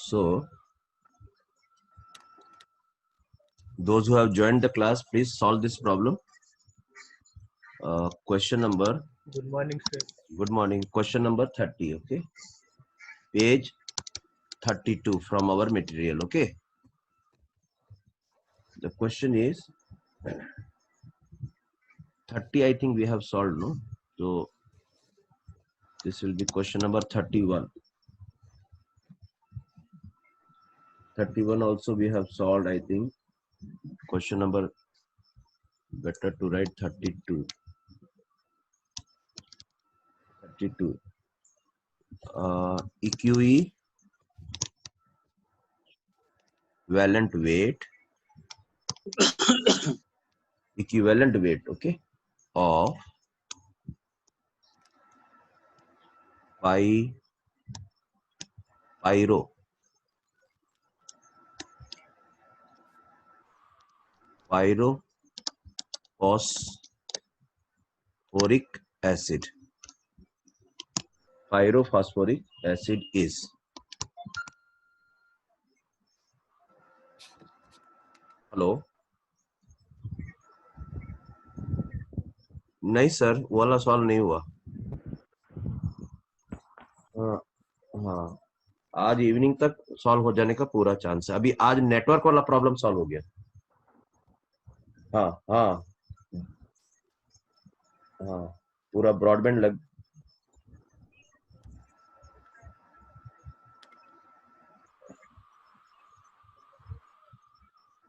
So, those who have joined the class, please solve this problem. Question number. Good morning, sir. Good morning. Question number 30. Okay. Page 32 from our material. Okay. The question is 30. I think we have solved, no? So this will be question number 31. 31 also we have solved, I think. Question number, better to write 32. 32. EQE, equivalent weight, equivalent weight, okay, of pyrophosphoric acid. Pyrophosphoric acid is. Hello. नहीं sir, वो वाला सवाल नहीं हुआ. हाँ, आज evening तक solve हो जाने का पूरा चांस है. अभी आज नेटवर्क वाला प्रॉब्लम सॉल्व हो गया. हाँ हाँ हाँ, पूरा ब्रॉडबैंड लग.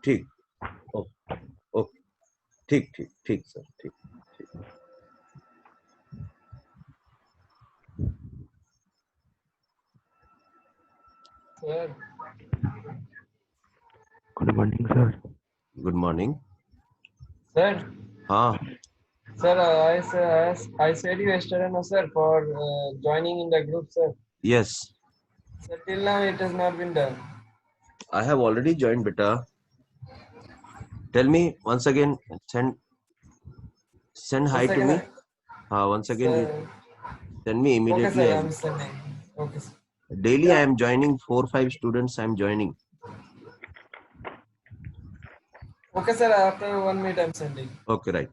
ठीक. ओके ओके, ठीक ठीक ठीक सर, ठीक ठीक. Sir, Good morning, sir. Good morning. sir, हाँ I said you yesterday, no, sir, for joining in the group, sir. Yes, Sir, till now it has not been done. I have already join बेटा. Tell me once again, send hi to me. हाँ, once again you Sir, send me okay, immediately. sir, I'm sending. Okay, sir. Daily I am joining 4-5 students. I am joining. Okay, sir, after 1 minute I'm sending. Okay, right.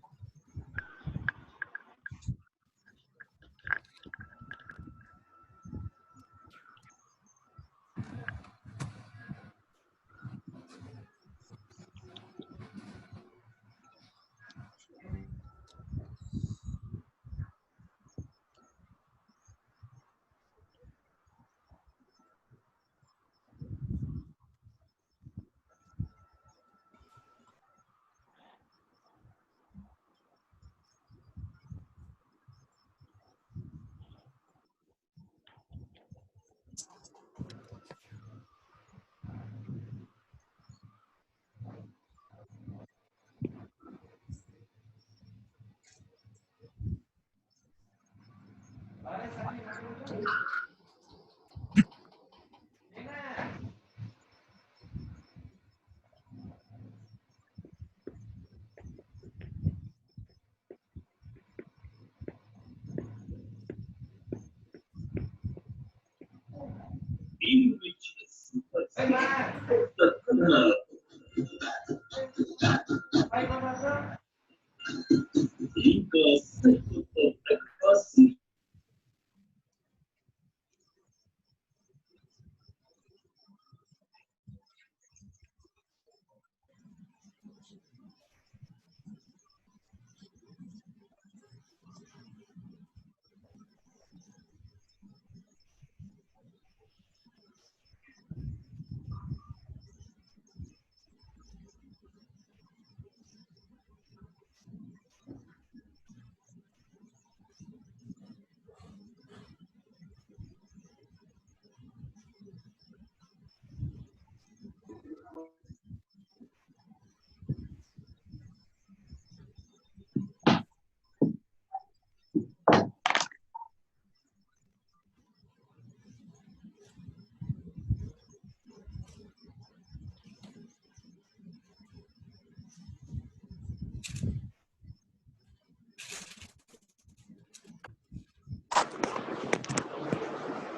In which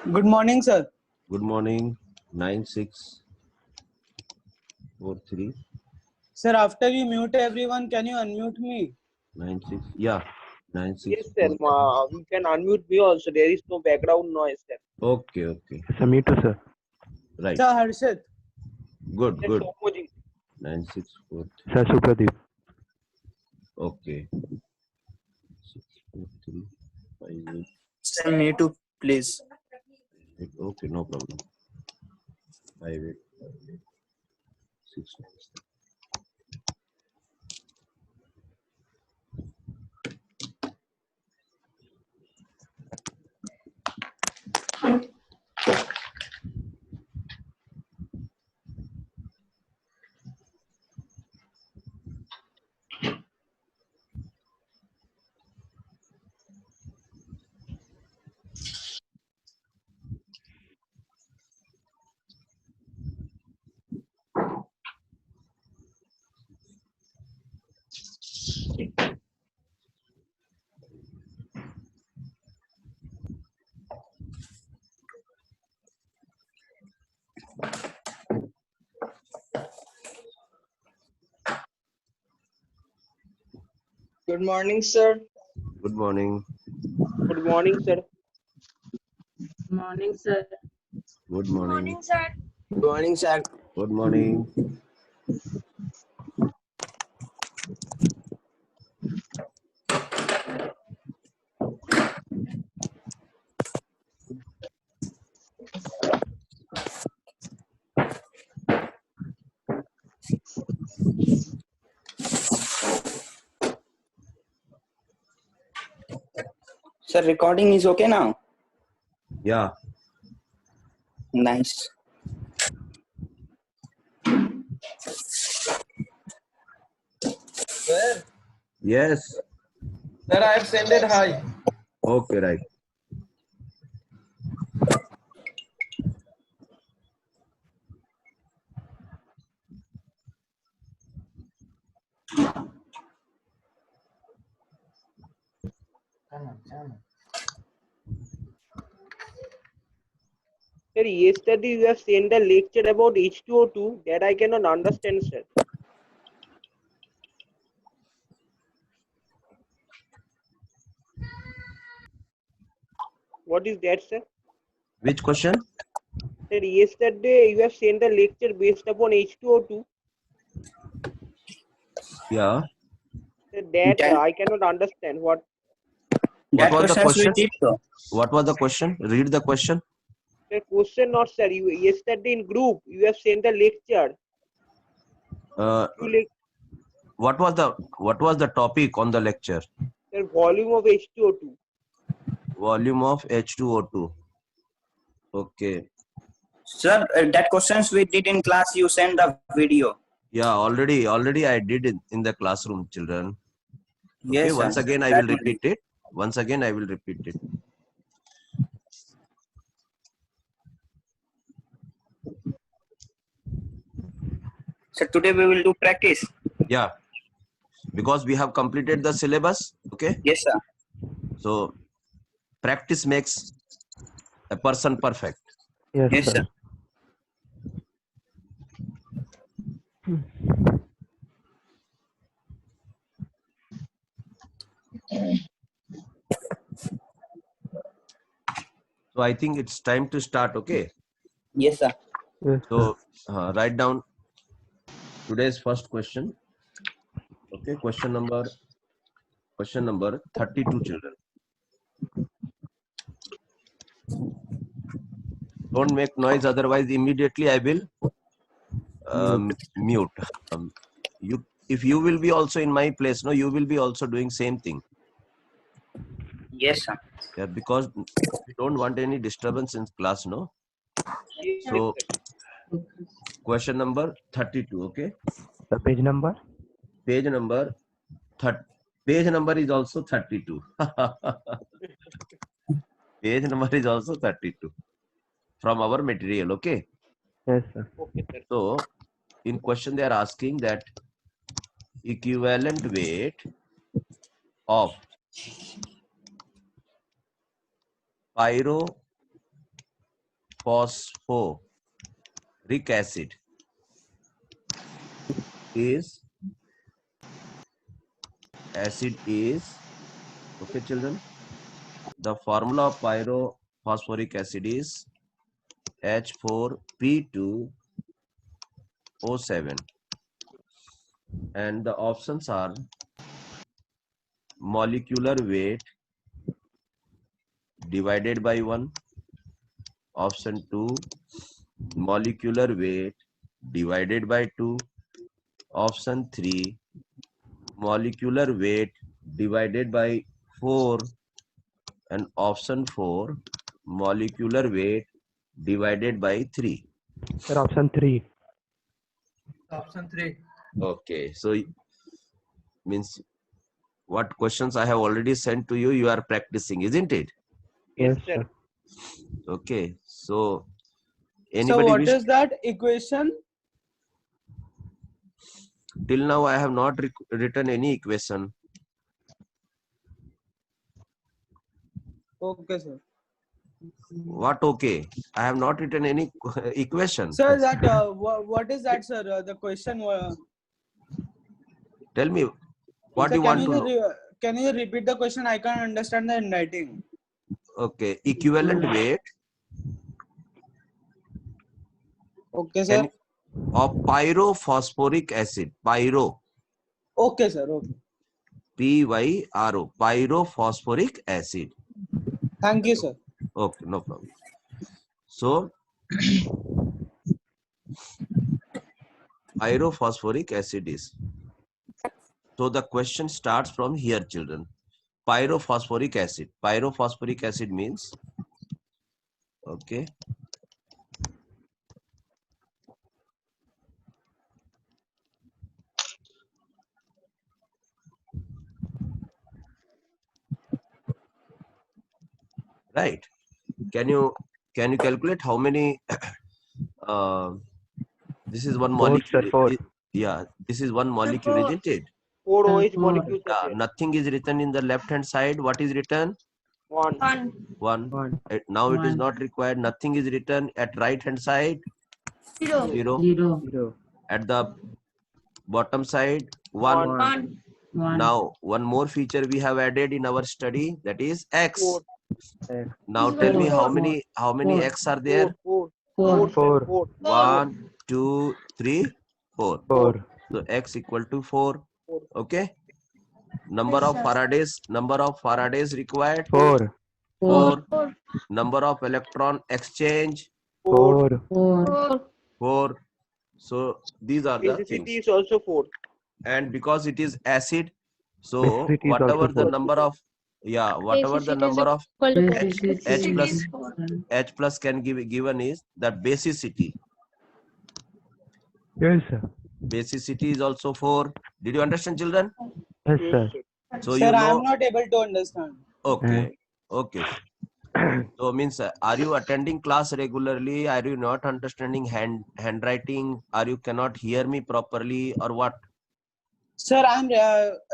Good morning, sir. Good morning. 9643 Sir, after you mute everyone, can you unmute me? 96. Yeah, Yes, 9643. sir. We can unmute me also. There is no background noise, sir. Okay, okay. Sir, me too, sir. Right. Sir, Harshit. Good, Sir, good. Somoji. 9643. Sir, Supradeep. Okay. 643. 58. Sir, me too, please. Okay, no problem. 58. 6. Good morning, sir. Good morning. Good morning, sir. Morning, sir. Good morning. sir. Good morning, sir. Good morning. Sir, recording is okay now? Yeah. Nice. Sir, Yes. sir, I have sent it hi. Okay, right. Sir, yesterday you have sent a lecture about H2O2 that I cannot understand, sir. What is that, sir? Which question? Sir, yesterday you have sent a lecture based upon H2O2. Yeah. Sir, that That, I cannot understand. What? that was the questions we question? did, sir. What was the question? Read the question. Sir, question not, sir. You yesterday in group you have sent a lecture. Uh, You what was the topic on the lecture? sir, volume of H2O2. Volume of H2O2. Okay. Sir, that questions we did in class, you send the video. Yeah, already I did it in the classroom, children. Okay, Yes, sir. once again I That will repeat it. Once again I will repeat it. So today we will do practice. Yeah, because we have completed the syllabus. Okay, Yes, sir. so practice makes a person perfect. Yes, Yes, sir. sir. So I think it's time to start. Okay, Yes, sir. Yes, sir. so write down today's first question. Okay, question number 32, children. Don't make noise, otherwise immediately I will mute. You, if you will be also in my place, no, you will be also doing same thing. Yes, sir. Yeah, because we don't want any disturbance in class, no. Yes, So sir. question number 32. Okay, The page number? page number page number is also 32. Page number is also 32 from our material. Okay, Yes, sir. Okay, sir. so in question they are asking that equivalent weight of pyrophosphate acid is okay children, the formula of pyrophosphoric acid is H4P2O7 and the options are molecular weight divided by 1, option 2 molecular weight divided by 2, option 3 molecular weight divided by 4 and option 4 molecular weight divided by 3. Sir, option 3. Option 3. Okay, so means what questions I have already sent to you, you are practicing, isn't it? Yes, sir. sir. Okay, so So anybody what wish? is that equation? Till now I have not written any equation. Okay, sir. What okay? I have not written any equation. Sir, that what is that, sir? The question. Tell me what Sir, you want to know. can you repeat the question? I can't understand the handwriting. Okay, equivalent weight Okay, sir. of pyrophosphoric acid. Pyro. Okay, sir. Okay. Pyro. Pyrophosphoric acid. Thank you, sir. Okay, no problem. So, pyrophosphoric acid is. So the question starts from here, children. Pyrophosphoric acid. Pyrophosphoric acid means, okay. Right. Can you calculate how many? This is one Four, molecule. sir, 4. Yeah, this is one molecule, isn't it? 4 OH molecules are Yeah, there. nothing is written in the left hand side. What is written? 1. 1. 1. Now it is not required. Nothing is written at right hand side. 0. 0. At the bottom side 1. 1. Now one more feature we have added in our study, that is X. 4. Now tell me how many X are there? 4. 4. 4. 1, 2, 3, 4. 4. So X equal to 4. 4. Okay. Number of Faradays required 4. 4. Number of electron exchange 4. 4. So these are the Basicity things. is also 4. And because it is acid, so Basicity is whatever also the 4. number of whatever the number of H plus can give given is the basicity. Yes, sir. Basicity is also 4. Did you understand, children? Yes, Yes, sir. sir. So Sir, you I know. am not able to understand. Okay. Okay. So means, are you attending class regularly? Are you not understanding handwriting? Are you cannot hear me properly, or what? Sir, I am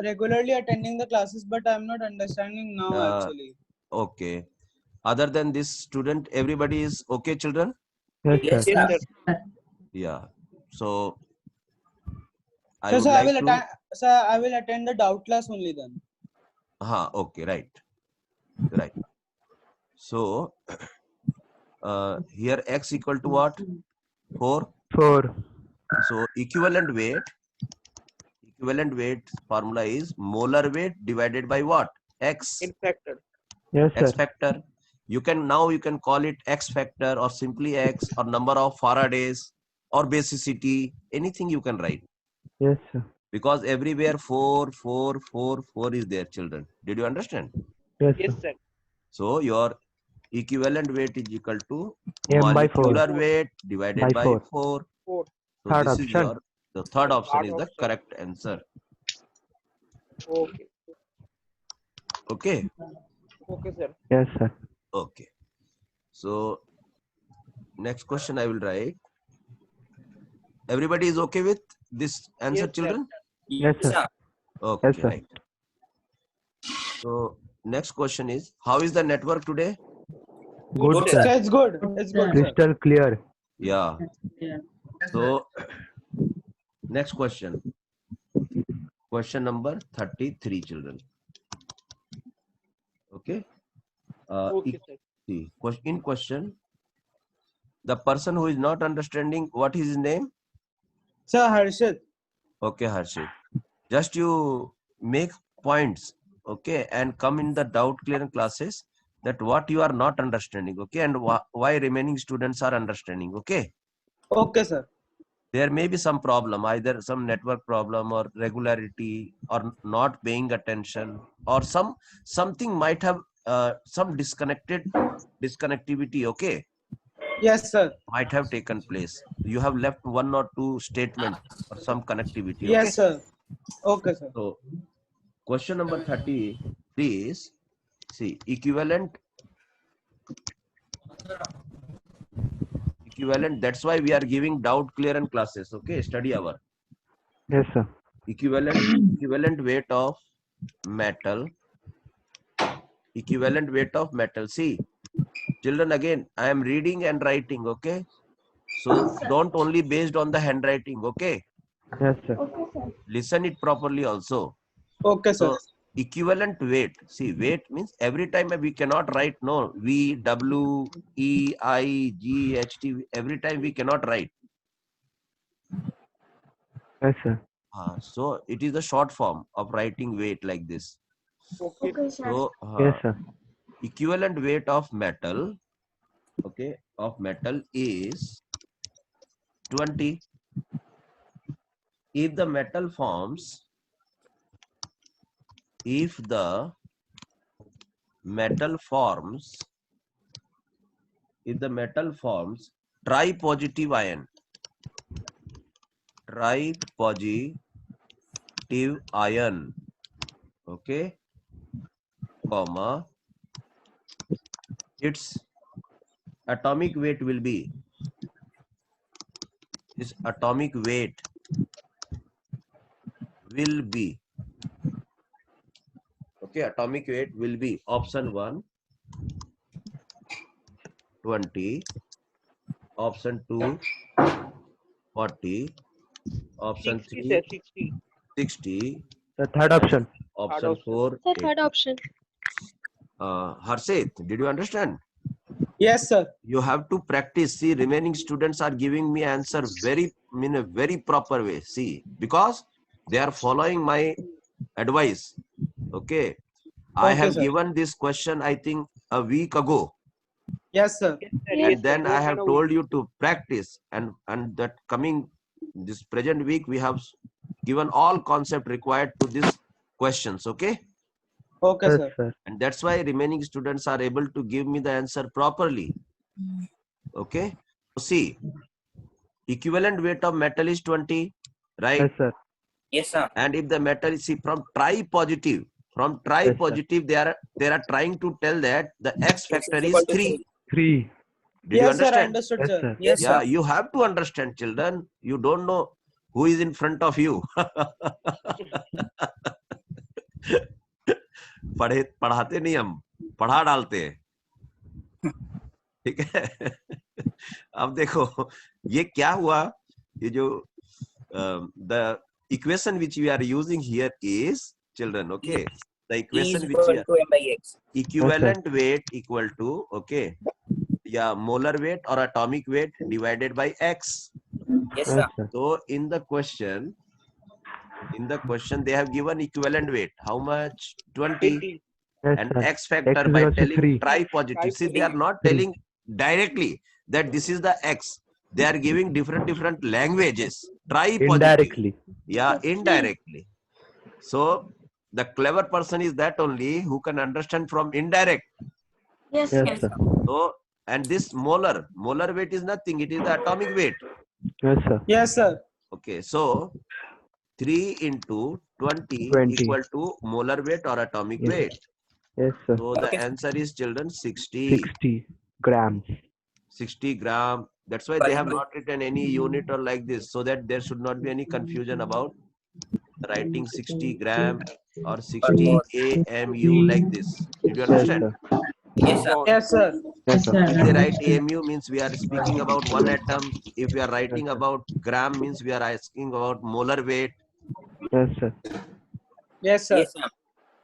regularly attending the classes, but I am not understanding now actually. Okay. Other than this student, everybody is okay, children? Yes, Yes, sir. Yes, sir. Yeah. So I So, would sir, like I will attend the doubt class only then. okay, right. Right. So here X equal to what? 4. 4. So equivalent weight formula is molar weight divided by what? X. In factor. Yes, X sir. factor. You can call it X factor or simply X or number of Faradays or basicity. Anything you can write. Yes, sir. Because everywhere 4 is there, children. Did you understand? Yes, Yes, sir. sir. So your equivalent weight is equal to M by 4. molecular weight divided by 4. 4. So Third this is option. the third option Third is the option. correct answer. Okay. Okay. Okay, sir. Yes, sir. Okay. So next question I will write. Everybody is okay with this answer, Yes, sir. children? Yes, sir. Okay, Yes, sir. right. So next question is, how is the network today? Good, sir. sir. Sir, it's good. It's good, sir. Crystal clear. Yeah. Yes, sir. So next question. Question number 33, children. Okay. Okay, sir. See, in question, the person who is not understanding, what is his name? Sir, Harshit. Okay, Harshit. Just you make points, okay, and come in the doubt clearing classes that what you are not understanding, okay, and why remaining students are understanding, okay. Okay, sir. There may be some problem, either some network problem or regularity or not paying attention, or something might have some disconnectivity, okay, Yes, sir. might have taken place. You have left one or two statement or some connectivity, okay. Yes, sir. Okay, sir. So question number 30 is, see, equivalent, that's why we are giving doubt clearance classes, okay, study hour. Yes, sir. Equivalent weight of metal, see, children, again I am reading and writing, okay, so don't only based on the handwriting, okay, Yes, sir. listen it properly also. Okay, sir. So equivalent weight, see, weight means every time we cannot write, no, V, W, E, I, G, H, T, every time we cannot write. Yes, sir. So it is the short form of writing weight like this. Okay. So Yes, sir. equivalent weight of metal, okay, is 20. If the metal forms tripositive ion, okay, comma, its atomic weight will be, okay, atomic weight will be option 1 20, option 2 40, option 60, 3 sir. 60. 60, The third option. option option. 4 Sir, 80. third option. Harshit, did you understand? Yes, sir. You have to practice. See, remaining students are giving me answer in a very proper way. See, because they are following my advice. Okay. I Okay, have sir. given this question, I think, a week ago. Yes, sir. Yes, sir. Yes, Yes, And sir. then I More have than a told week. you to practice. And that coming, this present week, we have given all concept required to these questions. Okay. Okay, Yes, sir. sir. And that's why remaining students are able to give me the answer properly. Okay. So see, equivalent weight of metal is 20, right? Yes, sir. Yes, sir. And if the metal is, see, from tripositive, they are trying to tell that the X factor X is equal to 3. 3. Did you Yes, sir. I understand? understood, Yes, sir. sir. Yes, Yeah, sir. you have to understand, children. You don't know who is in front of you. पढ़ाते नहीं हम, पढ़ा डालते हैं, ठीक है. अब देखो ये क्या हुआ, ये जो the equation which we are using here is, children, okay, the E equation is which we equal are, to M by X. equivalent weight equal to, okay, yeah, molar weight or atomic weight divided by X. Yes, Yes, sir. sir. So in the question they have given equivalent weight, how much? 20. 80. Yes, And sir. X factor X is by also telling 3. tripositive. See, they are not 3. telling directly that this is the X. They are giving different languages. Tripositive. Indirectly. Yeah, indirectly. So the clever person is that only who can understand from indirect. Yes, Yes, sir. So, and this molar weight is nothing. It is the atomic weight. Yes, sir. Yes, sir. Okay, so 3 into 20 20. equal to molar weight or atomic Yes. weight. Yes, sir. So the Okay. answer is, children, 60. 60 grams. 60 gram. That's why they have not written any unit or like this, so that there should not be any confusion about writing 60 gram or 60 AMU like this. Did you Yes, understand? sir. Yes, sir. Gone. Yes, sir. Yes, sir. If they write AMU means we are speaking about one atom. If we are writing Yes, sir. about gram means we are asking about molar weight. Yes, sir. Yes, sir. Yes, sir.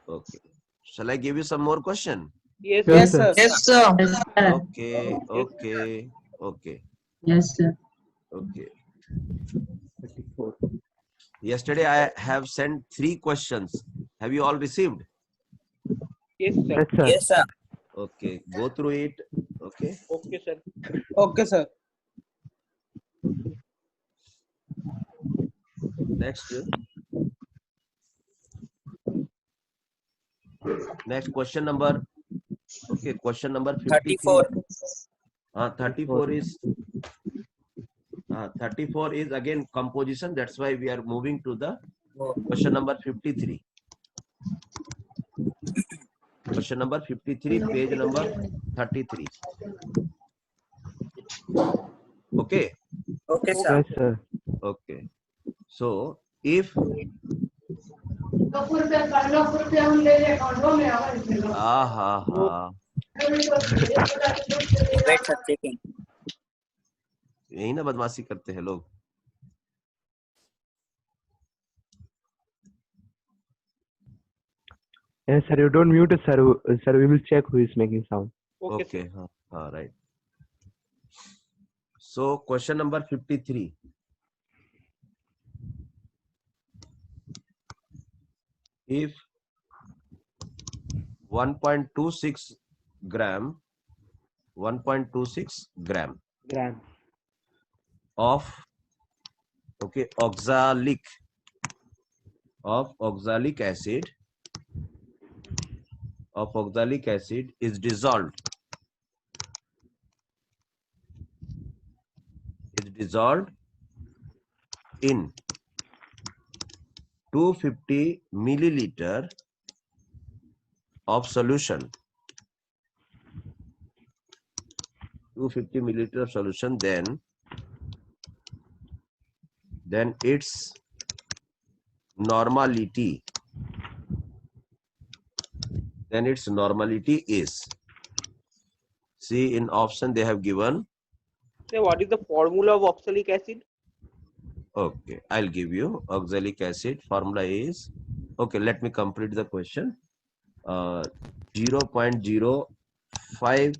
Okay. Shall I give you some more question? Yes, Yes, sir. sir. Yes, sir. Okay, okay, okay, Yes, sir. okay. Yesterday I have sent 3 questions. Have you all received? Yes, sir. Yes, sir. Yes, sir. Okay, go through it. Okay. Okay, sir. Okay, sir. Next. Next question number. Okay, question number 53. 34. 34 is 34 is again composition. That's why we are moving to the question number 53. Question number 53, page number 33. Okay. Okay, sir. Yes, sir. Okay. So if Wait, sir. Checking. यही ना बदमाशी करते हैं लोग. Yes, sir. You don't mute it, sir. Sir, we will check who is making sound. Okay, Okay. sir. Right. So question number 53. If 1.26 gram Gram. of oxalic acid is dissolved in 250 milliliter of solution. 250 milliliter of solution, then its normality is, see in option they have given. Sir, what is the formula of oxalic acid? Okay, I'll give you. Oxalic acid formula is, okay, let me complete the question. 0.05,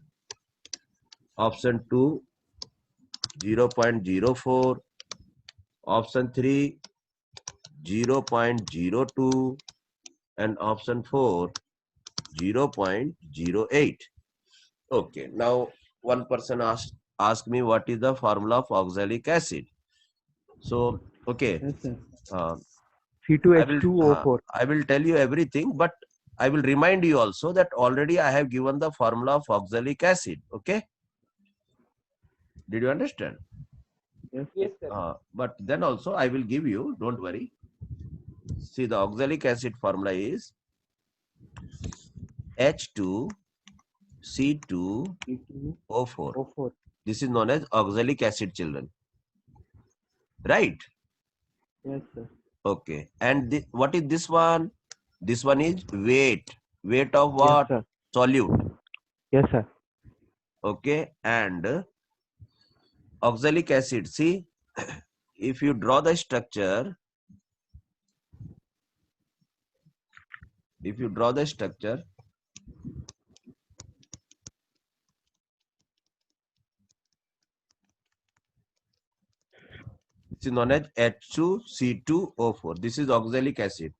option 2 0.04, option 3 0.02, and option 4 0.08. Okay, now one person asked me what is the formula of oxalic acid. So okay, Yes, sir. I C2H2O4. will tell you everything, but I will remind you also that already I have given the formula of oxalic acid. Okay, did you understand? Yes, Yes, sir. But then also I will give you, don't worry. See, the oxalic acid formula is H2C2O4. C2O4. This is known as oxalic acid, children. Right? Yes, sir. Okay. And what is this one? This one is weight. Weight of what? Yes, sir. Solute. Yes, sir. Okay. And oxalic acid. See, if you draw the structure, this is known as H2C2O4. This is oxalic acid.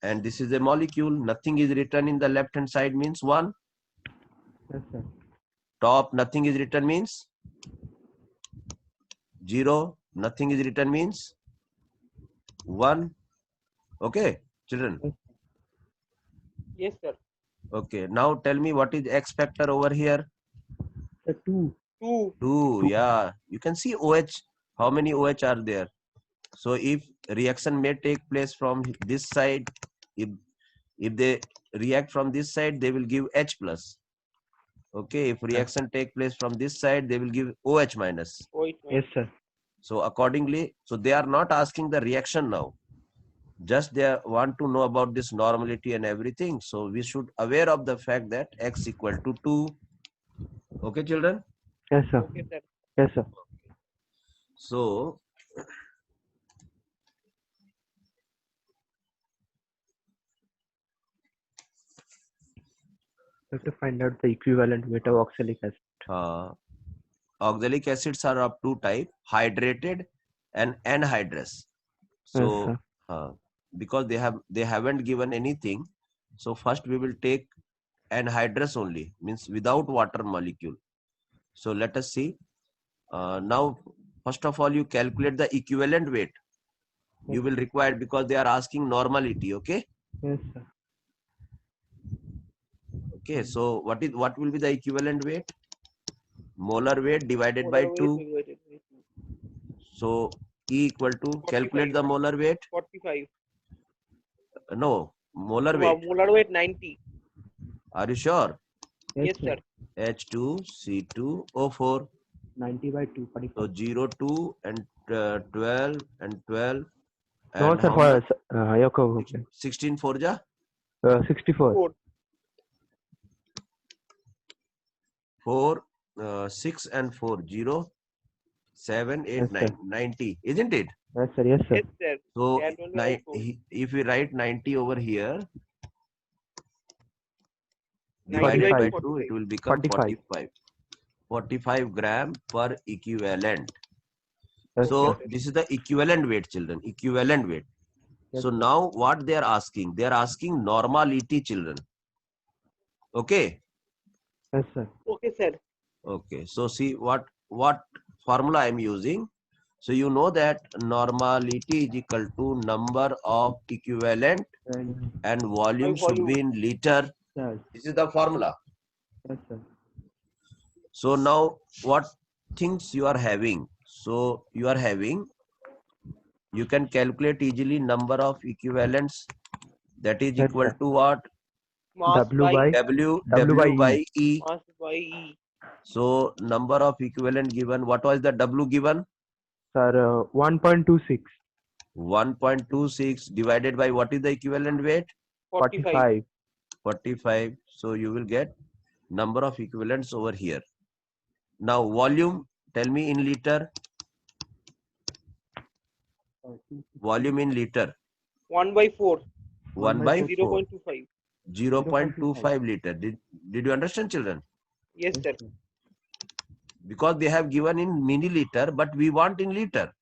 And this is a molecule. Nothing is written in the left hand side means 1. Yes, sir. Top, nothing is written means 0. Nothing is written means 1. Okay, children. Yes, sir. Okay, now tell me what is X factor over here? The 2. 2. 2. Yeah, you can see OH. How many OH are there? So if reaction may take place from this side, if they react from this side, they will give H plus. Okay, if reaction take place from this side, they will give OH minus. Yes, sir. So accordingly, so they are not asking the reaction now. Just they want to know about this normality and everything. So we should aware of the fact that X equal to 2, Okay, children. Yes, sir. Okay, sir. Yes, sir. So We have to find out the equivalent weight of oxalic acid. oxalic acids are of two type: hydrated and anhydrous. Yes, So sir. because they haven't given anything, so first we will take anhydrous only, means without water molecule. So let us see. Now first of all, you calculate the equivalent weight you will require, because they are asking normality. Okay. Yes, sir. Okay, so what will be the equivalent weight? Molar weight divided by Molar weight 2. divided by 2. So E equal to, calculate 45. the molar weight. 45. No, molar weight. Molar weight 90. Are you sure? Yes, sir. H2C2O4. 90 by 2, 45. So 0, 2 and 12 and 12. No, And sir. how much? Okay. 16 4 ja? 64. 4. 4, 6 and 4, 0, 7, 8, Yes, 9, sir. 90, isn't it? Yes, sir. Yes, sir. Yes, sir. So That only I told. if we write 90 over here, 90 divided by by 2, 45. it will become 45. 45. 45 gram per equivalent. Yes, So sir. this is the equivalent weight, children. Equivalent weight. Yes, So sir. now what they are asking? They are asking normality, children. Okay. Yes, sir. Okay, sir. Okay. So see what formula I am using. So you know that normality is equal to number of equivalent and volume By should volume. be in liter. Yes, This is the formula. yes, sir. So now what things you are having? So you are having, you can calculate easily number of equivalents, that is Yes, equal sir. to what? Mass W by by W by by E. mass by E. So number of equivalent given, what was the W given? sir 1.26. 1.26 divided by what is the equivalent weight? 45. 45. So you will get number of equivalents over here. Now volume, tell me in liter. Volume in liter. 1 by 4. 1 by 4. 0.25. 0.25 liter. Did you understand, children? Yes, sir. Because they have given in milliliter, but we want in liter.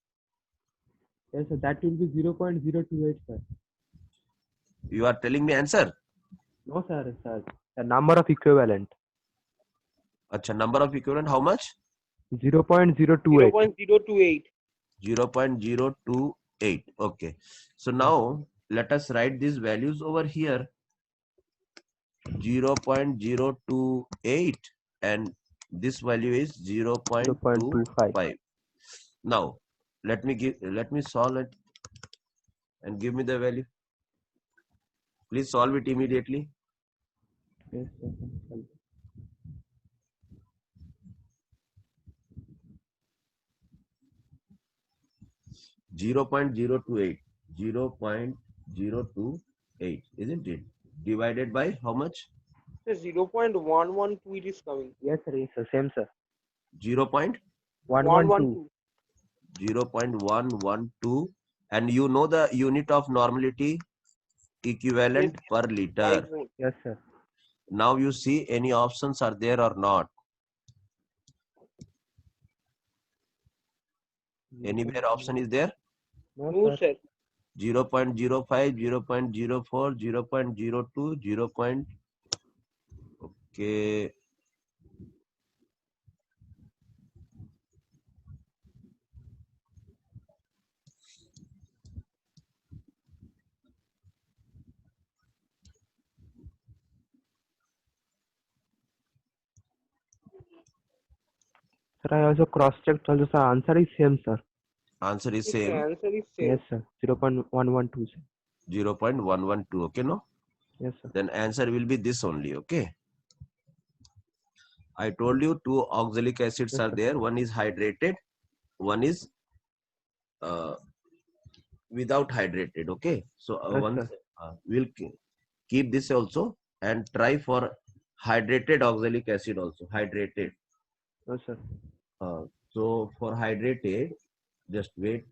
Yes, sir. That will be 0.028, sir. You are telling me answer? No, sir. The number of equivalent. Acha, number of equivalent, how much? 0.028. 0.028. 0.028. Okay. So now let us write these values over here. 0.028 and this value is 0.25. Now let me solve it and give me the value. Please solve it immediately. Yes, sir. 0.028. 0.028, isn't it? Divided by how much? So 0.112 it is coming. Yes, sir. Yes, sir. Same, sir. 0.112. 112. 0.112, and you know the unit of normality, equivalent per liter. Diagonal. Yes, sir. Now you see any options are there or not? Anywhere option is there? No, sir. 0.05, 0.04, 0.02, 0. Okay. Sir, I also cross-checked. Also, sir, answer is same, sir. Answer is Yes, same. sir. Answer is same. Yes, sir. 0.112, sir. 0.112. Okay, no? Yes, sir. Then answer will be this only. Okay. I told you two oxalic acids Yes, are sir. there. One is hydrated, one is without hydrated. Okay. So Yes, once sir. we'll keep this also and try for hydrated oxalic acid also. Hydrated. No, sir. So for hydrated, just wait.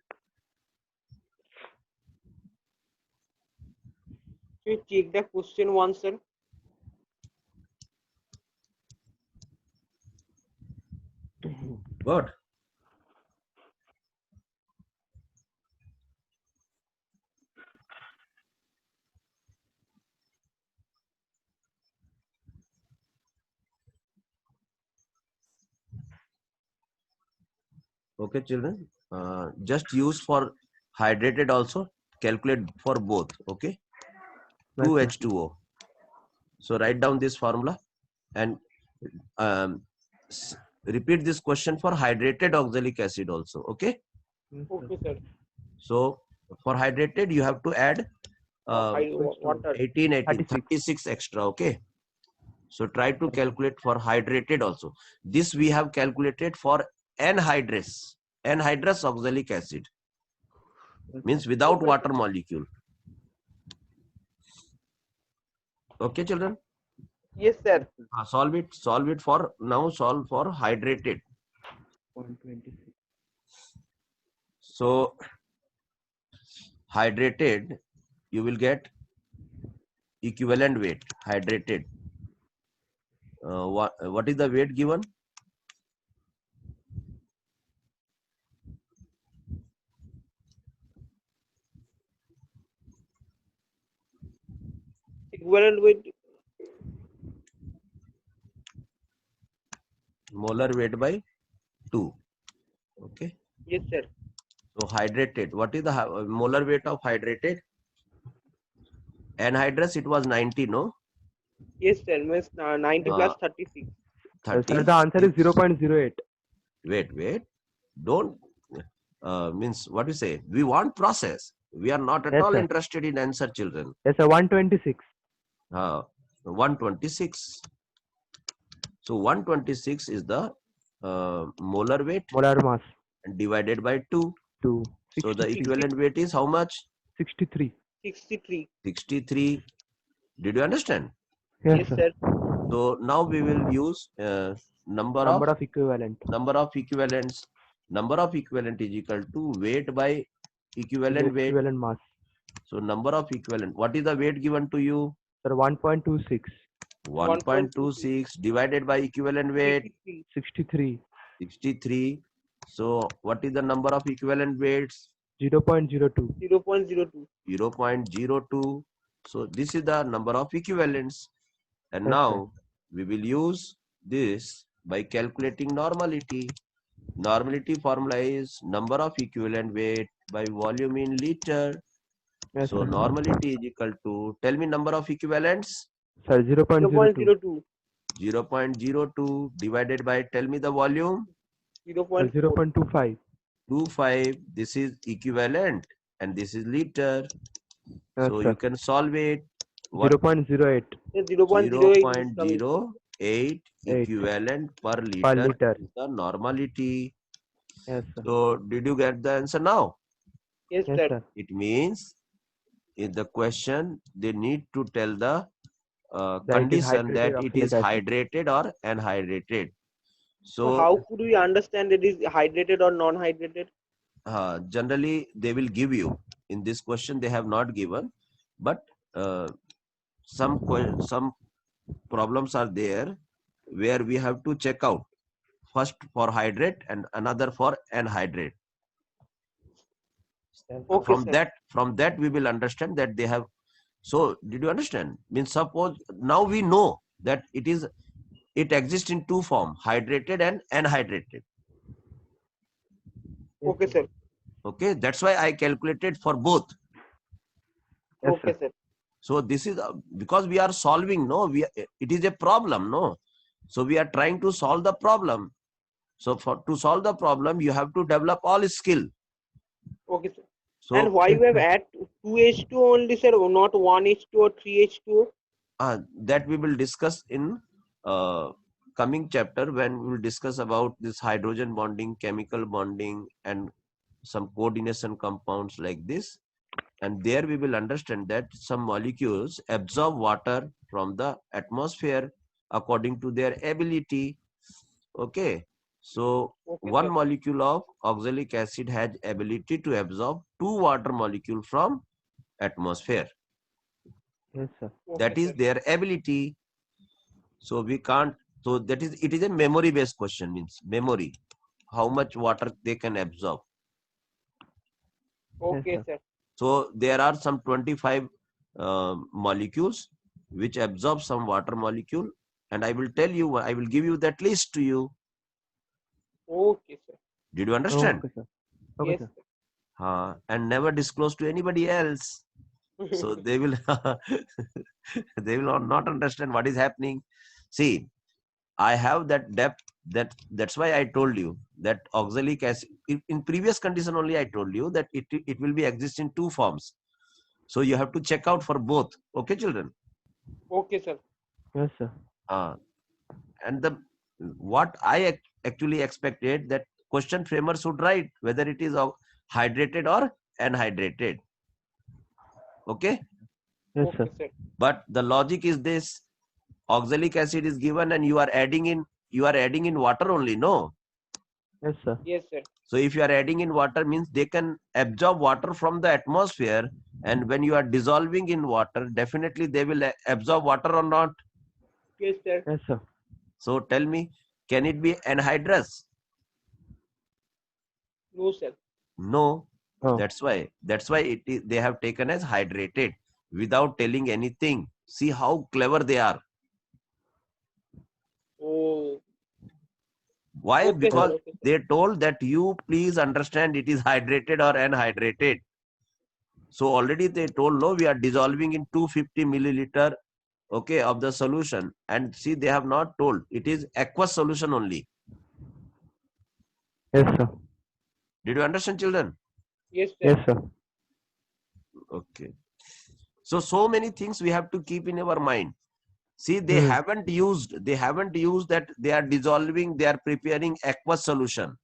Can you check the question once, sir? What? Okay, children. Just use for hydrated also. Calculate for both. Okay. Yes, sir. 2H2O. So write down this formula and um, repeat this question for hydrated oxalic acid also. Okay. Yes, sir. Okay, sir. So for hydrated, you have to add Water. 18, 18, 36. 36 extra. Okay. So try to calculate for hydrated also. This we have calculated for anhydrous oxalic acid. Means without water molecule. Okay, children. Yes, sir. Solve it for now. Solve for hydrated. 126. So hydrated, you will get equivalent weight. Hydrated. What is the weight given? Equivalent with Molar weight by 2. Okay. yes, sir. So hydrated. What is the molar weight of hydrated? Anhydrous, it was 90, no? Yes, sir. Means 90 plus 36. 30. Sir, the answer is 0.08. Wait. Don't means what you say. We want process. We are not at Yes, all sir. interested in answer, children. Yes, sir. 126. 126. So 126 is the molar weight Molar mass. and divided by 2. To So the 63. equivalent weight is how much? 63. 63. 63. Did you understand? Yes, Yes, sir. sir. So now we will use number Number of of equivalent. equivalents. Number of equivalent is equal to weight by equivalent weight. Equivalent mass. So number of equivalent. What is the weight given to you? Sir, 1.26. 1.26 divided by equivalent weight 63. 63. 63. So what is the number of equivalent weights? 0.02. 0.02. 0.02. So this is the number of equivalents. And Yes, now we will use this by calculating normality. Normality formula is number of equivalent weight by volume in liter. Yes, So sir. normality is equal to, tell me number of equivalents. Sir, 0.02. 0.02. 0.02 divided by, tell me the volume. Sir, 0.4. 0.25. 25. This is equivalent and this is liter. Yes, So sir. you can solve it. What? 0.08 Yes, 0.08 is coming. 0.08 equivalent per per liter liter. is the normality. Yes, sir. So did you get the answer now? Yes, Yes, sir. sir. It means in the question they need to tell the That it is condition that hydrated it is oxalic acid. hydrated or anhydrated. So So how could we understand it is hydrated or non-hydrated? generally they will give you. In this question they have not given, but some problems are there where we have to check out first for hydrate and another for anhydrate. Okay, sir. From that we will understand that they have. So did you understand? Means suppose now we know that it exists in two forms, hydrated and anhydrated. Okay, sir. Okay, that's why I calculated for both. Yes, Okay, sir. sir. So this is because we are solving, no, it is a problem, no. So we are trying to solve the problem. So to solve the problem, you have to develop all skill. Okay, sir. So And why we have add 2H2 only, sir, or not 1H2 or 3H2? that we will discuss in coming chapter when we will discuss about this hydrogen bonding, chemical bonding, and some coordination compounds like this. And there we will understand that some molecules absorb water from the atmosphere according to their ability. Okay. So Okay, one sir. molecule of oxalic acid has ability to absorb 2 water molecule from atmosphere. Yes, sir. That Okay, is sir. their ability. So we can't. So that is, it is a memory based question, means memory, how much water they can absorb. Okay, sir. sir. So there are some 25 molecules which absorb some water molecule, and I will tell you, I will give you that list to you. Okay, sir. Did you understand? Okay, sir. Okay, Yes, sir. And never disclose to anybody else. sir. So they will they will not understand what is happening. See, I have that depth. That's why I told you that oxalic acid in previous condition only. I told you that it will be exist in 2 forms. So you have to check out for both. Okay, children. Okay, sir. Yes, sir. And the what I actually expected, that question framer should write whether it is hydrated or anhydrated. Okay, Yes, Okay, sir. sir. but the logic is this: oxalic acid is given and you are adding in water only, no? Yes, sir. Yes, sir. So if you are adding in water, means they can absorb water from the atmosphere, and when you are dissolving in water, definitely they will absorb water or not. Yes, sir. Yes, sir. So tell me, can it be anhydrous? No, sir. No. Oh. That's why they have taken as hydrated without telling anything. See how clever they are. Oh. Why? Okay, Because sir. Okay, sir. they told that you please understand it is hydrated or anhydrated. So already they told, no, we are dissolving in 250 milliliter, okay, of the solution. And see, they have not told it is aqueous solution only. Yes, sir. Did you understand, children? Yes, sir. Yes, sir. Okay. So many things we have to keep in our mind. See, they Hmm. haven't used that they are dissolving, they are preparing aqueous solution.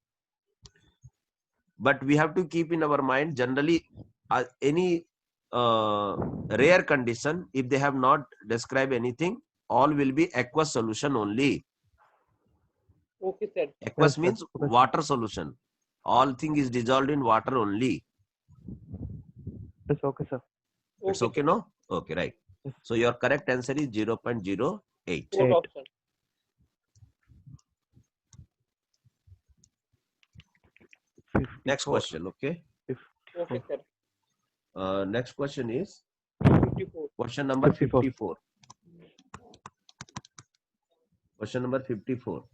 But we have to keep in our mind, generally any rare condition, if they have not described anything, all will be aqueous solution only. Okay, sir. Aqueous Yes, sir. means Okay, sir. water solution. All thing is dissolved in water only. Yes, okay, sir. It's Okay, okay, sir. no? Okay, right. Yes. So your correct answer is 0.08. Fourth Eight. option. Next 54. question, okay? Okay, sir. Next question is 54. question number 54. 54. Question number 54.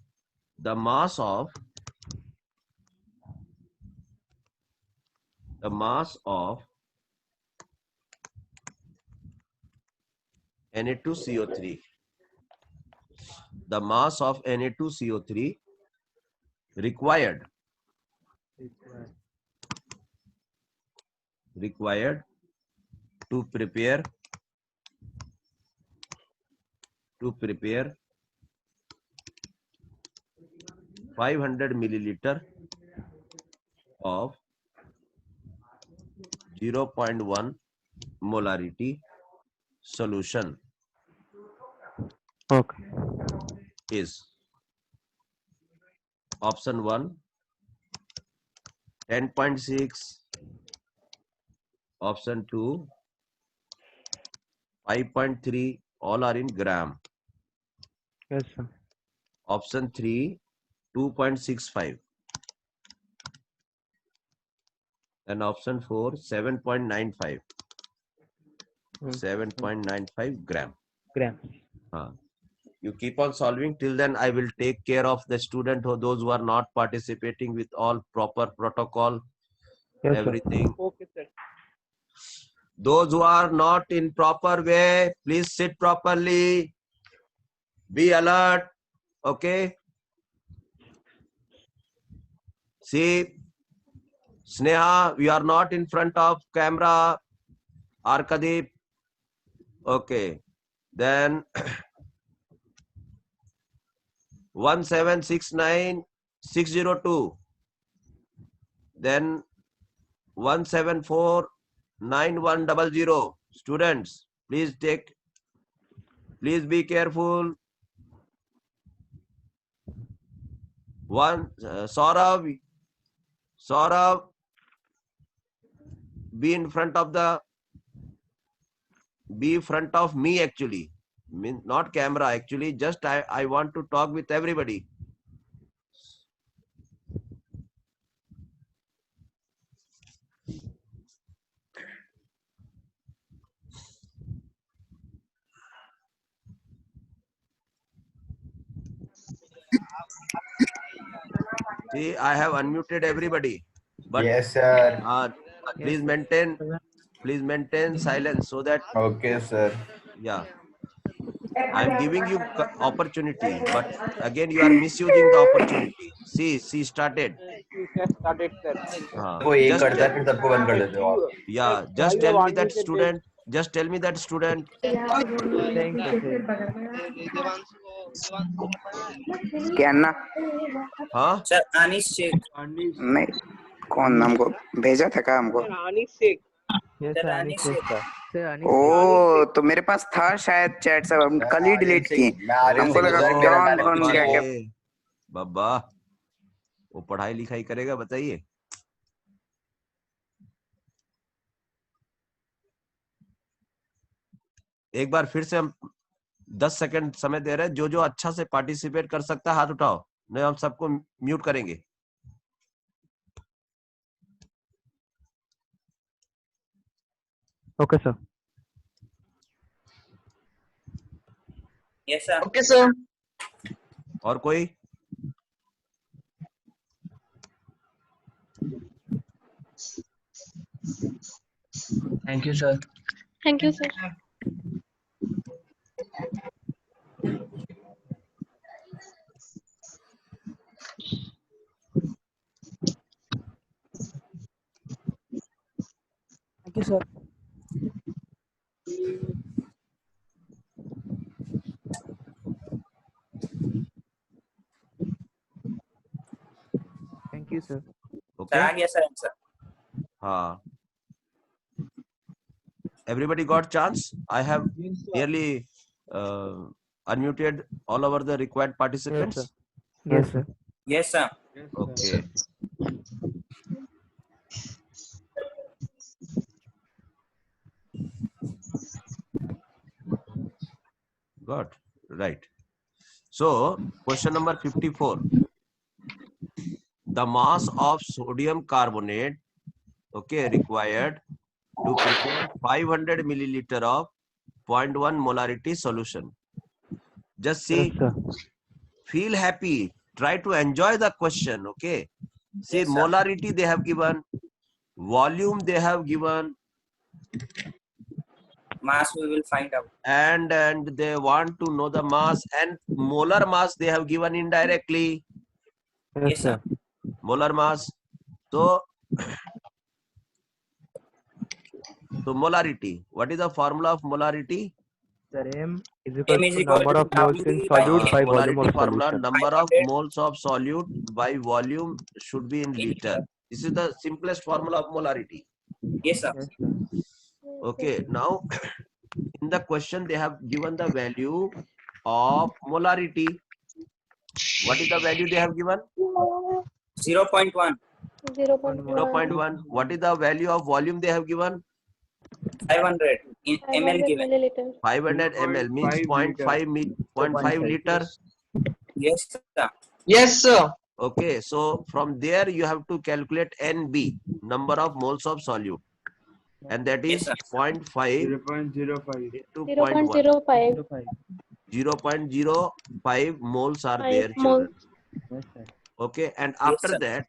The mass of Na2CO3. The mass of Na2CO3 required to prepare 500 milliliter of 0.1 molarity solution Okay. is option 1 10.6, option 2 5.3, all are in gram, Yes, sir. option 3 2.65, and option 4 7.95. Hmm. 7.95 gram. Grams. You keep on solving. Till then, I will take care of the student or those who are not participating with all proper protocol, Yes, everything. Okay, sir. Those who are not in proper way, please sit properly. Be alert. Okay. See, Sneha, we are not in front of camera. Arkadeep. Okay. Then 1769602. Then 1749100. Students, please be careful. One, Saurav, be in front of me actually. Not camera actually, just I want to talk with everybody. See, I have unmuted everybody, but Yes, sir. please maintain silence so that, Okay, sir. yeah, I am giving you opportunity, but again you are misusing the opportunity. See, started. Started, sir. वो एक Just करता है फिर सबको बंद कर देते हो आप. yeah, Why just you tell have me that unmuted them? student. Just tell me that student. saying something. क्या ना Huh? Sir, Anish Sheikh. नहीं कौन हमको भेजा था क्या हमको Sir, Anish Sheikh. Yes, Sir, sir, Anish Anish Sheikh. sir. Sir, Anish. ओ तो मेरे पास था शायद चैट सब हम कल ही डिलीट किए हमको लगा कौन कौन क्या क्या बाबा वो पढ़ाई लिखाई करेगा, बताइए. एक बार फिर से हम 10 सेकंड समय दे रहे हैं. जो अच्छा से पार्टिसिपेट कर सकता है हाथ उठाओ, नहीं हम सबको म्यूट करेंगे. Okay, sir. Yes, sir. Okay sir और कोई? Thank you, sir. Thank you, sir. Thank you, sir. Thank you, sir. Sir, Okay. आ गया sir answer. हाँ. Everybody got chance? I have nearly unmuted all over the required participants. Yes, sir. Yes, sir. Okay. Got right. So question number 54. The mass of sodium carbonate, okay, required to prepare 500 milliliter of 0.1 molarity solution. Just see, Yes, sir. feel happy, try to enjoy the question, okay. See, Yes, sir. molarity they have given, volume they have given, Mass we will find out. and they want to know the mass, and molar mass they have given indirectly. Yes, sir. Molar mass. So molarity. What is the formula of molarity? Sir, M is equal M is to equal number to of moles in W by solute by volume Molarity of formula, solution. number of 500 moles of solute by volume should be in liter. This is the simplest formula of molarity. Yes, sir. Yes, sir. Okay, now in the question they have given the value of molarity. What is the value they have given? 0.1. 0.1. 0.1. What is the value of volume they have given? 500 in ml 500 given. milliliters. 500 ml means 0.5 liter. Yes, sir. Yes, sir. Okay, so from there you have to calculate NB, number of moles of solute, and that is Yes, sir. 0.5 0.05. into 0.1. 0.05. 0.05 moles are 5 there, moles. children. Yes, sir. Okay, and Yes, after sir. that,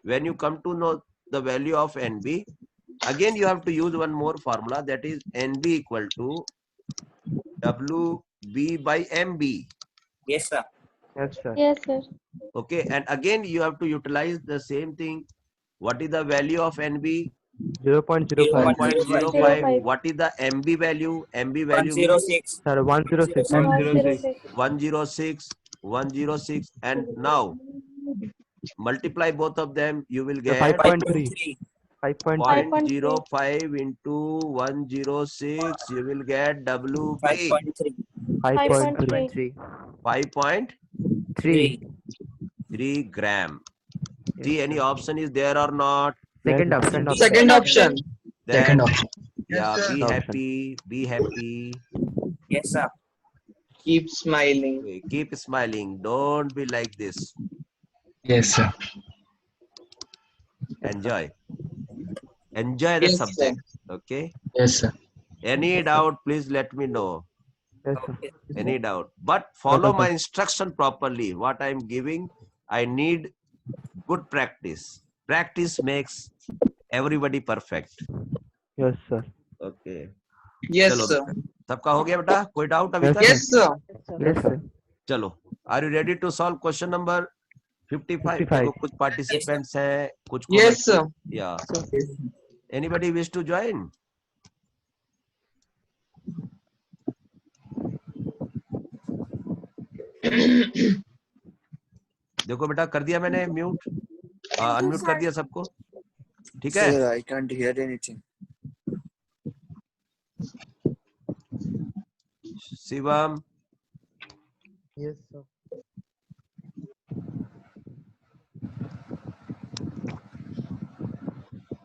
when you come to know the value of NB, again you have to use one more formula, that is NB equal to WB by MB. Yes, sir. Yes, sir. Yes, sir. Okay, and again you have to utilize the same thing. What is the value of NB? 0.05. 0.05. What is the MB value? MB value means 106. Sir, 106. 106. 106. 106. And now multiply both of them, you will get 5.3. 5.3. 0.05 into 106, you will get WB. 5.3. 5.3. 5.3. 3. 3 gram. See, any option is there or not? Second option. Second option. Then, Second option. yeah, be Option. happy, be happy. Yes, sir. Keep smiling. Okay, keep smiling. Don't be like this. Yes, sir. Enjoy. Enjoy the Yes, subject. Okay. Yes, sir. Any doubt, please let me know. Yes, sir. Any doubt. But follow Okay, my sir. instruction properly. What I am giving, I need good practice. Practice makes everybody perfect. Yes, sir. Okay. Yes, चलो, sir. सबका हो गया बेटा? कोई doubt अभी Yes, तक? Yes, sir. Yes, sir. चलो. Are you ready to solve question number 55? 55. देखो कुछ participants हैं, कुछ Yes, sir. yeah. Anybody wish to join? देखो बेटा, कर दिया मैंने म्यूट, अनम्यूट कर दिया सबको, ठीक है? Sir, I can't hear anything. Shivam, Yes, sir.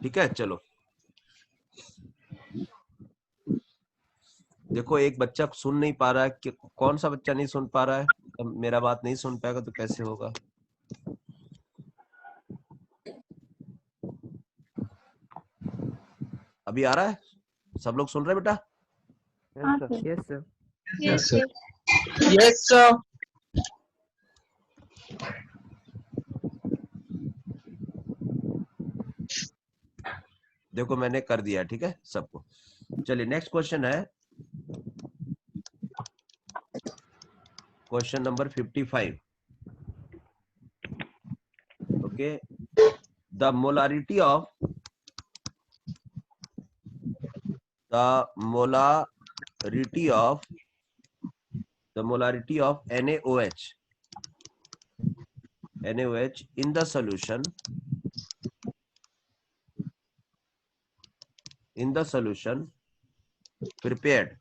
ठीक है, चलो। देखो, एक बच्चा सुन नहीं पा रहा है, कि कौन सा बच्चा नहीं सुन पा रहा है? अब मेरा बात नहीं सुन पाएगा तो कैसे होगा? अभी आ रहा है? सब लोग सुन रहे हैं बेटा? Yes, sir. Yes, sir. yes. Yes, sir. देखो, मैंने कर दिया, ठीक है सबको। चलिए, नेक्स्ट क्वेश्चन है question number 55। Okay, the molarity of NaOH in the solution prepared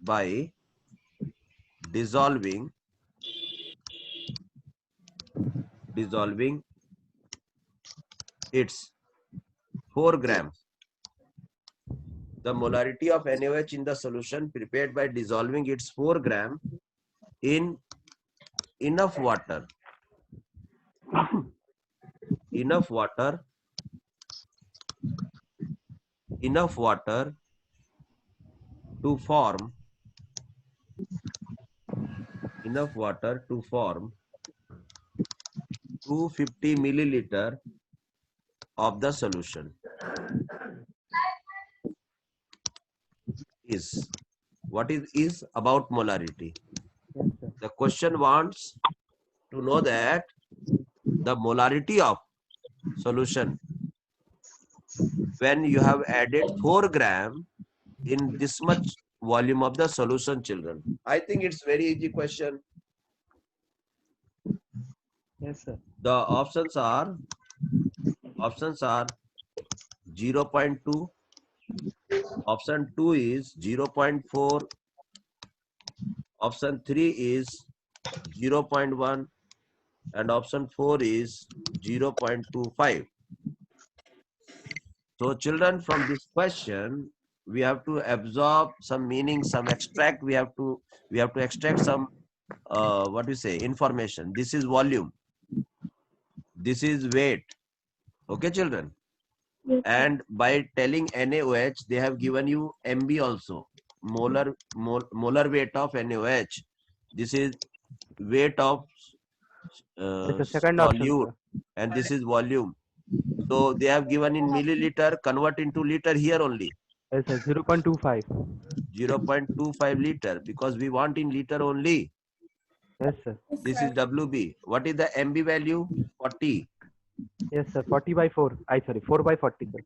by dissolving its 4 grams. The molarity of NaOH in the solution prepared by dissolving its 4 gram in enough water to form 250 milliliter of the solution is. What is about molarity? The question wants to know that the molarity of solution when you have added 4 gram in this much volume of the solution, children. I think it's very easy question. Yes, sir. The options are 0.2, option 2 is 0.4, option 3 is 0.1, and option 4 is 0.25. So children, from this question we have to absorb some meaning, some extract. We have to extract some what we say, information. This is volume, this is weight. Okay children? Yes, And by telling NaOH, they have given you MB also, molar weight of NaOH. This is weight of It's the second option, solute, sir. and this is volume. So they have given in milliliter, convert into liter here only. Yes, sir. 0.25. 0.25 liter, because we want in liter only. Yes, sir. This is WB. What is the MB value? 40. Yes, sir. 40 by 4. 4 by 40, sir.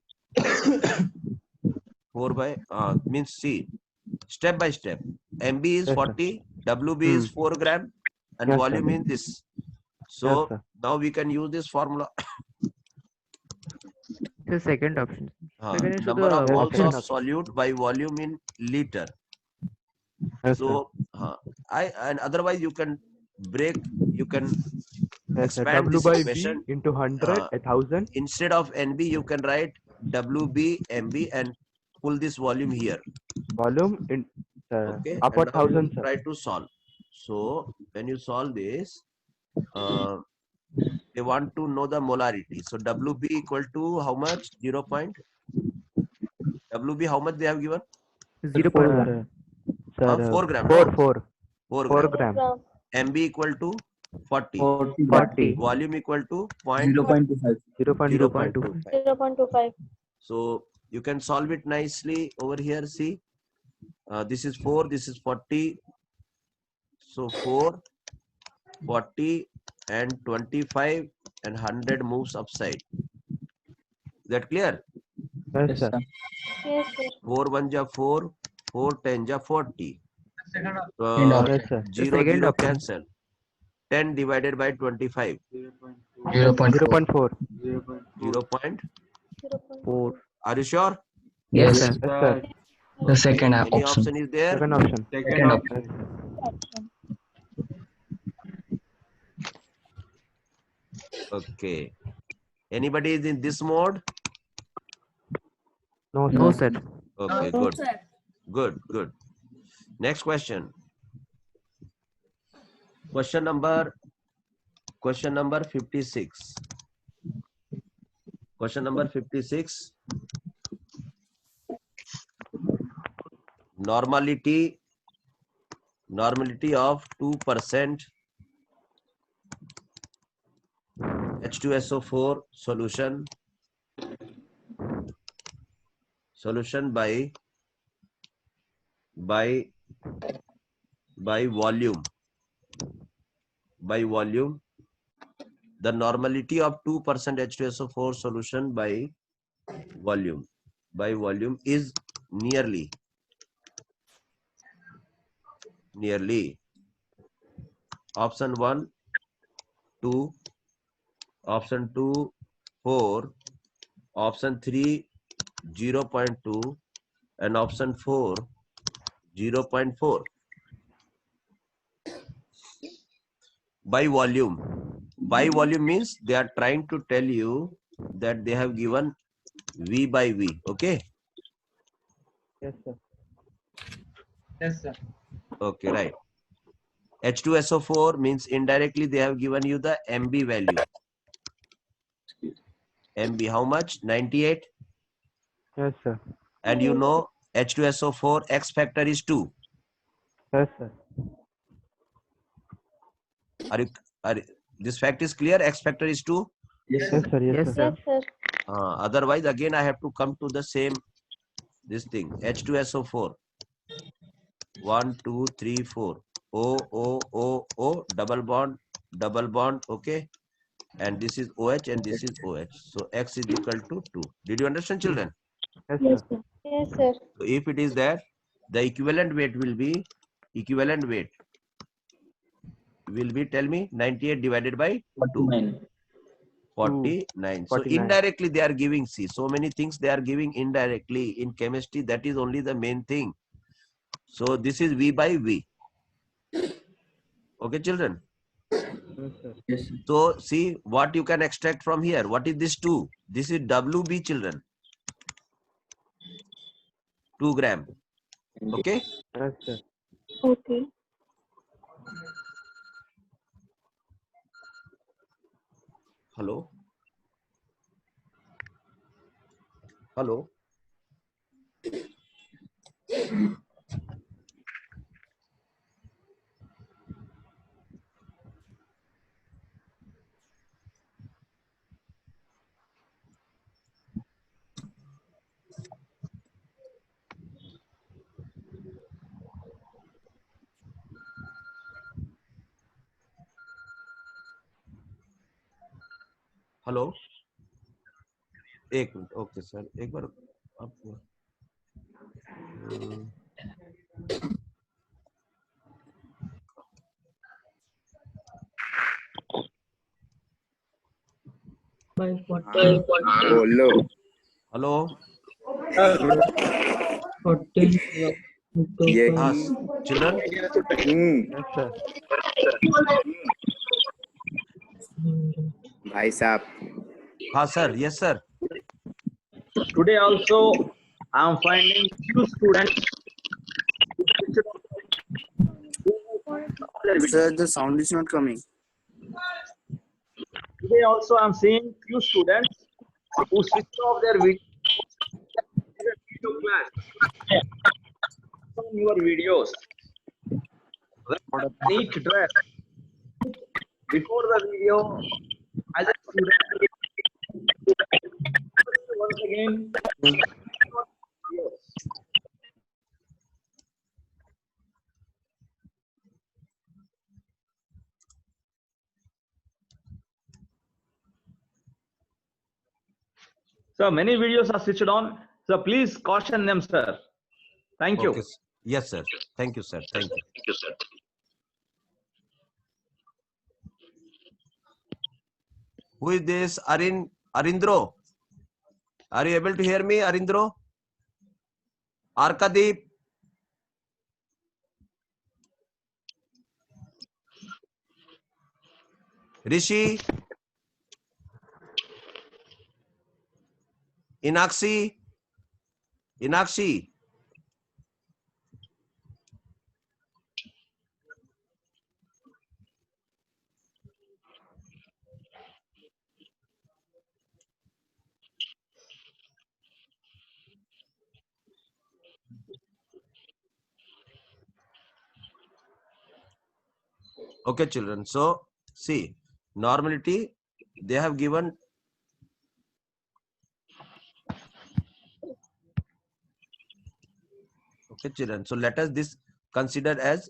4 by means see, step by step. MB is Yes, sir. 40, WB is 4 gram, and Yes, volume sir. is this. So Yes, sir. now we can use this formula. The second option. Second is Number the of moles option of option. solute by volume in liter. Yes, sir. So And otherwise you can break, you can Yes, sir. expand W this by V equation. into 100, 1000. Instead of NB, you can write WB, MB, and pull this volume here. Volume in Okay. upper And now you 1000, sir. try to solve. So when you solve this, they want to know the molarity. So WB equal to how much? 0. WB, how much they have given? 0. Sir, 4 gram. 4 No? 4 4 4 gram. gram. MB equal to 40. 40. Volume equal to 0.25. 0.25. 0.25. So you can solve it nicely over here. See, this is 4, this is 40. So 4, 40, and 25 and 100 moves upside. Is that clear? Yes, sir. Yes, sir. 4 1 ja 4, 4 10 ja 40. Yes, sir. 0 0 cancel. 10 divided by 25. 0.4. 0.4. Are you sure? Yes, Yes, sir. the second Any option. option is there? Second option. Second option. Okay. Anybody is in this mode? No, sir. Okay, good. Good. Next question. Question number 56. Question number 56. Normality of 2% H2SO4 solution by volume. The normality of 2% H2SO4 solution by volume is nearly option 1 2, option 2 4, option 3 0.2, and option 4 0.4. By volume means they are trying to tell you that they have given V by V. Okay. Yes, sir. Yes, sir. Okay, right. H2SO4 means indirectly they have given you the MB value. MB, how much? 98. Yes, sir. And you know H2SO4 X factor is 2. Yes, sir. This fact is clear? X factor is 2. Yes, sir. Yes, sir. Yes, sir. Otherwise, again, I have to come to the same this thing. H2SO4. 1, 2, 3, 4. O, double bond. Okay. And this is OH and this is OH. So X is equal to 2. Did you understand, children? Yes, sir. Yes, sir. So if it is there, the equivalent weight will be tell me 98 divided by 2. 49. So 49. indirectly they are giving, see, so many things they are giving indirectly in chemistry. That is only the main thing. So this is V by V. Okay, children. Yes, sir. So see what you can extract from here. What is this 2? This is WB, children. 2 gram. Okay. Yes, sir. Okay. Hello. Hello, एक minute. Okay sir, एक बार आप बोलो. Hello. यही children? Yes, sir. भाई साहब हाँ sir, yes sir. Today also I am finding few students. sir the sound is not coming. Today also I am seeing few students who switch off their video class on your videos. Neat dress before the video. As a student, once again. So many videos are switched on. So please caution them, sir. Thank you. Okay. Yes sir. Thank you sir. Thank you. Who is this? Arindro? Are you able to hear me, Arindro? Arkadeep? Rishi? Inakshi? Okay, children. So, see, normality, they have given okay, children. So, let us this consider as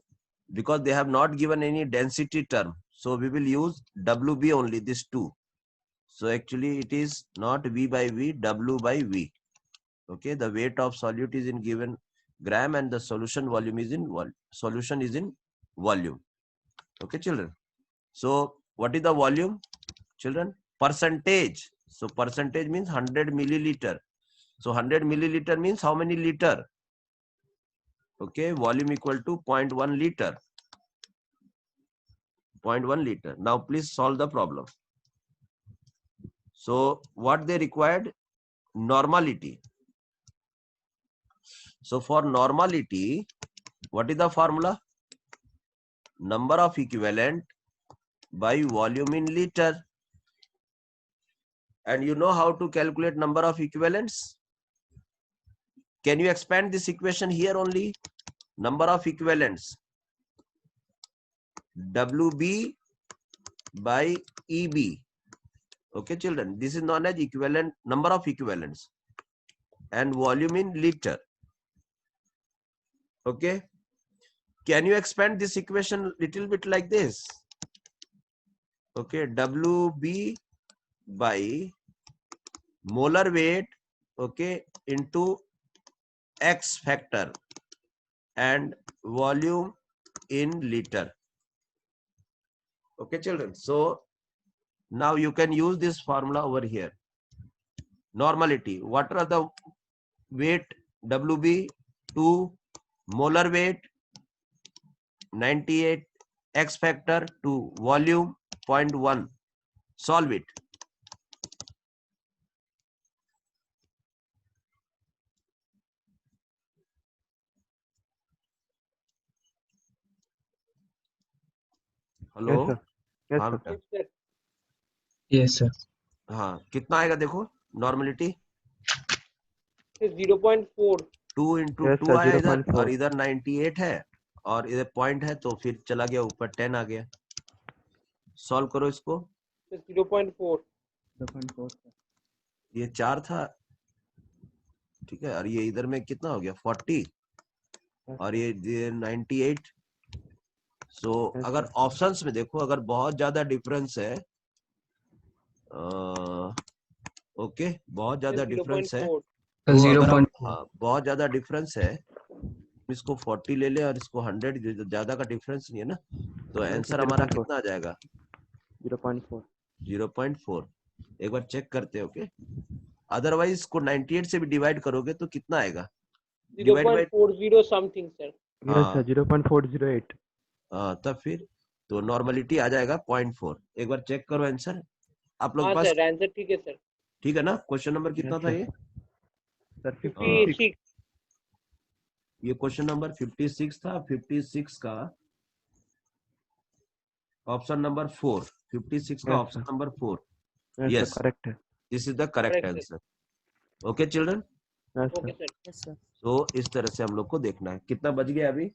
because they have not given any density term. So, we will use WB only, this 2. So, actually, it is not V by V, W by V. Okay, the weight of solute is in given gram and the solution volume is in volume. Okay, children. So, what is the volume, children? Percentage. So, percentage means 100 milliliter. So, 100 milliliter means how many liter? Okay, volume equal to 0.1 liter. 0.1 liter. Now, please solve the problem. So, what they required? Normality. So, for normality, what is the formula? Number of equivalent by volume in liter. And you know how to calculate number of equivalents? Can you expand this equation here only? Number of equivalents. WB by EB. Okay, children. This is known as equivalent, number of equivalents. And volume in liter. Okay. Can you expand this equation little bit like this? Okay. WB by molar weight, okay, into X factor and volume in liter. Okay, children. So now you can use this formula over here. Normality. What are the weight? WB 2, molar weight 98, X factor 2, volume 0.1. Solve it. Hello Yes, sir. Yes, हाँ sir. बेटा Yes, sir. हाँ कितना आएगा देखो normality 0.4. 2 into Yes, 2 sir. आया इधर 0.4. और इधर 98 है और इधर पॉइंट है तो फिर चला गया ऊपर 10 आ गया सॉल्व करो इसको 0.4. 0.4. ये 4 था ठीक है और ये इधर में कितना हो गया 40 और ये 98 सो अगर ऑप्शंस में देखो अगर बहुत ज्यादा डिफरेंस है ओके बहुत ज्यादा डिफरेंस है 0.4. तो अगर 0.4. हाँ, बहुत ज्यादा डिफरेंस है इसको 40 ले ले और इसको 100 ज्यादा का डिफरेंस नहीं है ना तो आंसर हमारा कितना आ जाएगा 0.4. 0.4 एक बार चेक करते हैं ओके अदरवाइज इसको 98 से भी डिवाइड करोगे तो कितना आएगा 0.40 something, sir. Yes, sir. 0.408. तब फिर तो नॉर्मलिटी आ जाएगा 0.4. एक बार चेक करो आंसर आप लोग हाँ पास. सर, आंसर ठीक है सर। ठीक है ना? क्वेश्चन नंबर कितना Yes, था sir. ये? Sir, 56. 56. ये क्वेश्चन नंबर 56 था. 56 का ऑप्शन नंबर 4. 56 का Yes, option sir. Number 4. Yes, Yes. sir. Correct. This is the correct Correct, answer. Okay children. Yes, okay sir. Sir. तो इस तरह से हम लोग को देखना है. कितना बज गया अभी?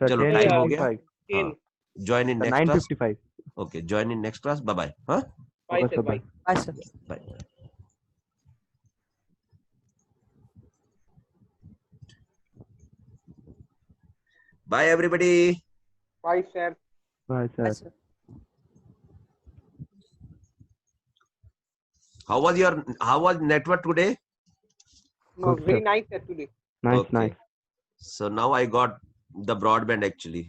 Sir, चलो 10 टाइम हो गया. 55. हाँ. Join in Sir, next class. 9:55. Okay. Join in next class. Bye bye. हाँ. Bye Okay, sir, sir. Bye. Bye. Bye, sir. Bye. Bye everybody. Bye sir. Bye, sir. Bye, sir. How was network today? No, Good, very sir. nice sir today. Nice, Okay. nice. So now I got the broadband actually.